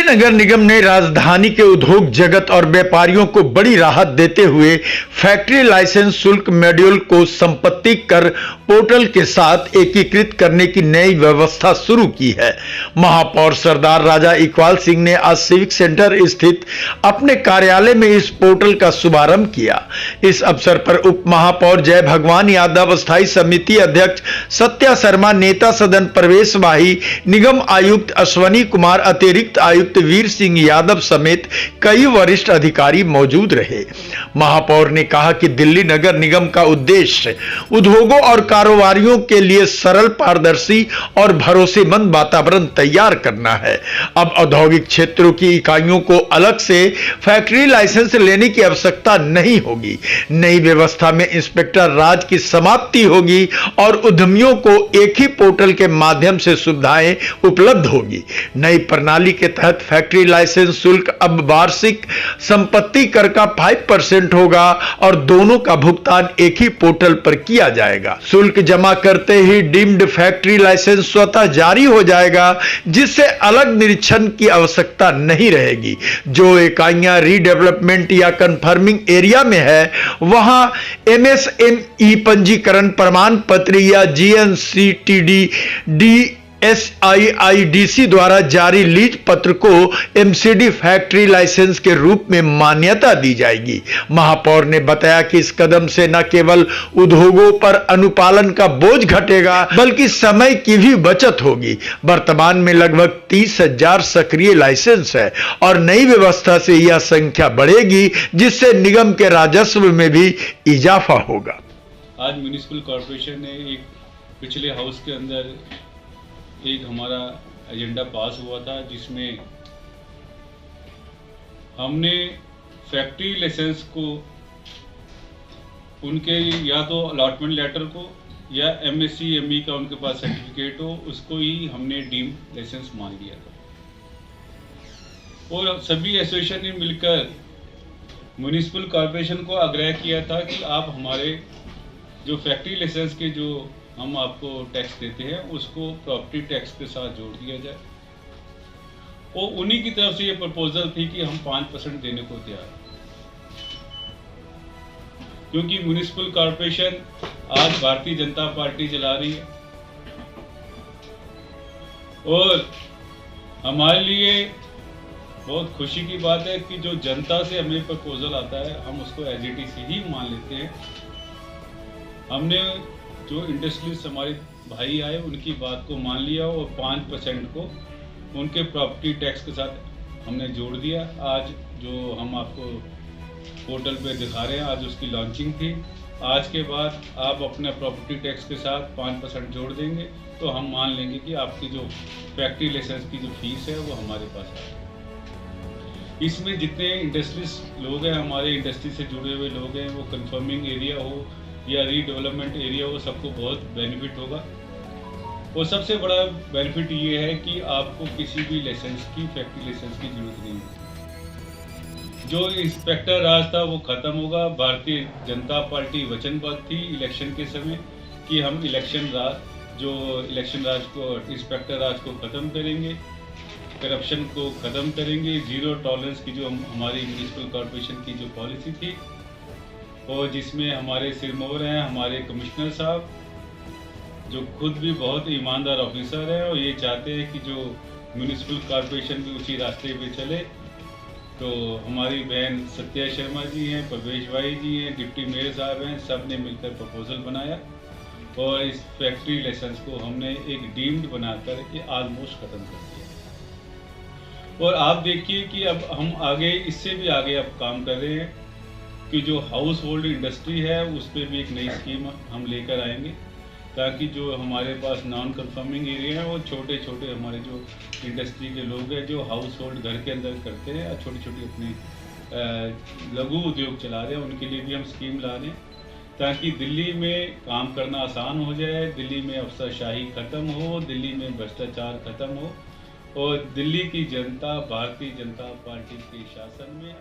नगर निगम ने राजधानी के उद्योग जगत और व्यापारियों को बड़ी राहत देते हुए फैक्ट्री लाइसेंस शुल्क मॉड्यूल को संपत्ति कर पोर्टल के साथ एकीकृत करने की नई व्यवस्था शुरू की है। महापौर सरदार राजा इकबाल सिंह ने आज सिविक सेंटर स्थित अपने कार्यालय में इस पोर्टल का शुभारंभ किया। इस अवसर पर उप महापौर जय भगवान यादव, स्थायी समिति अध्यक्ष सत्या शर्मा, नेता सदन प्रवेश माही, निगम आयुक्त अश्वनी कुमार, अतिरिक्त आयुक्त वीर सिंह यादव समेत कई वरिष्ठ अधिकारी मौजूद रहे। महापौर ने कहा कि दिल्ली नगर निगम का उद्देश्य उद्योगों और कारोबारियों के लिए सरल, पारदर्शी और भरोसेमंद वातावरण तैयार करना है। अब औद्योगिक क्षेत्रों की इकाइयों को अलग से फैक्ट्री लाइसेंस लेने की आवश्यकता नहीं होगी। नई व्यवस्था में इंस्पेक्टर राज की समाप्ति होगी और उद्यमियों को एक ही पोर्टल के माध्यम से सुविधाएं उपलब्ध होगी। नई प्रणाली के तहत फैक्ट्री लाइसेंस शुल्क अब वार्षिक संपत्ति कर का 5% होगा और दोनों का भुगतान एक ही पोर्टल पर किया जाएगा। शुल्क जमा करते ही डीम्ड फैक्ट्री लाइसेंस स्वतः जारी हो जाएगा, जिससे अलग निरीक्षण की आवश्यकता नहीं रहेगी। जो इकाइयां रीडेवलपमेंट या कन्फर्मिंग एरिया में है, वहां MSME पंजीकरण प्रमाण पत्र या GNCTD SIIDC द्वारा जारी लीज पत्र को MCD फैक्ट्री लाइसेंस के रूप में मान्यता दी जाएगी। महापौर ने बताया कि इस कदम से न केवल उद्योगों पर अनुपालन का बोझ घटेगा, बल्कि समय की भी बचत होगी। वर्तमान में लगभग 30,000 सक्रिय लाइसेंस है और नई व्यवस्था से यह संख्या बढ़ेगी, जिससे निगम के राजस्व में भी इजाफा होगा। आज म्युनिसिपल कॉर्पोरेशन ने एक पिछले हाउस के अंदर एक हमारा एजेंडा पास हुआ था, जिसमें हमने फैक्ट्री लाइसेंस को उनके या तो अलॉटमेंट लेटर को या MSCME का उनके पास सर्टिफिकेट हो, उसको ही हमने डीम लाइसेंस मान लिया था। और सभी एसोसिएशन ने मिलकर म्युनिसिपल कॉर्पोरेशन को आग्रह किया था कि आप हमारे जो फैक्ट्री लाइसेंस के जो हम आपको टैक्स देते हैं उसको प्रॉपर्टी टैक्स के साथ जोड़ दिया जाए। और उन्हीं की तरफ से ये प्रपोजल थी कि हम 5% देने को तैयार, क्योंकि म्युनिसिपल कॉर्पोरेशन आज भारतीय जनता पार्टी चला रही है और हमारे लिए बहुत खुशी की बात है कि जो जनता से हमें प्रपोजल आता है हम उसको एज इट इज ही मान लेते हैं। हमने जो इंडस्ट्रियलिस्ट हमारे भाई आए उनकी बात को मान लिया और 5% को उनके प्रॉपर्टी टैक्स के साथ हमने जोड़ दिया। आज जो हम आपको पोर्टल पे दिखा रहे हैं, आज उसकी लॉन्चिंग थी। आज के बाद आप अपने प्रॉपर्टी टैक्स के साथ 5% जोड़ देंगे तो हम मान लेंगे कि आपकी जो फैक्ट्री लाइसेंस की जो फीस है वो हमारे पास है। इसमें जितने इंडस्ट्रियलिस्ट लोग हैं, हमारे इंडस्ट्री से जुड़े हुए लोग हैं, वो कन्फर्मिंग एरिया हो या रीडेवलपमेंट एरिया हो, सबको बहुत बेनिफिट होगा। और सबसे बड़ा बेनिफिट ये है कि आपको किसी भी लाइसेंस की, फैक्ट्री लाइसेंस की जरूरत नहीं है। जो इंस्पेक्टर राज था वो खत्म होगा। भारतीय जनता पार्टी वचनबद्ध थी इलेक्शन के समय कि हम इलेक्शन राज को, इंस्पेक्टर राज को खत्म करेंगे, करप्शन को खत्म करेंगे, जीरो टॉलरेंस की जो हमारी म्युनिसिपल कॉर्पोरेशन की जो पॉलिसी थी, और जिसमें हमारे सिरमौर हैं हमारे कमिश्नर साहब, जो खुद भी बहुत ईमानदार ऑफिसर हैं और ये चाहते हैं कि जो म्युनिसिपल कॉर्पोरेशन भी उसी रास्ते पे चले। तो हमारी बहन सत्या शर्मा जी हैं, प्रवेश भाई जी हैं, डिप्टी मेयर साहब हैं, सब ने मिलकर प्रपोजल बनाया और इस फैक्ट्री लाइसेंस को हमने एक डीम्ड बनाकर ये ऑलमोस्ट ख़त्म कर दिया। और आप देखिए कि अब हम आगे, इससे भी आगे अब काम कर रहे हैं कि जो हाउस होल्ड इंडस्ट्री है उस पर भी एक नई स्कीम हम लेकर आएंगे, ताकि जो हमारे पास नॉन कन्फर्मिंग एरिया है वो छोटे छोटे हमारे जो इंडस्ट्री के लोग हैं जो हाउस होल्ड घर के अंदर करते हैं, छोटी छोटी अपने लघु उद्योग चला रहे हैं, उनके लिए भी हम स्कीम ला रहे हैं, ताकि दिल्ली में काम करना आसान हो जाए, दिल्ली में अफसरशाही ख़त्म हो, दिल्ली में भ्रष्टाचार ख़त्म हो और दिल्ली की जनता भारतीय जनता पार्टी के शासन में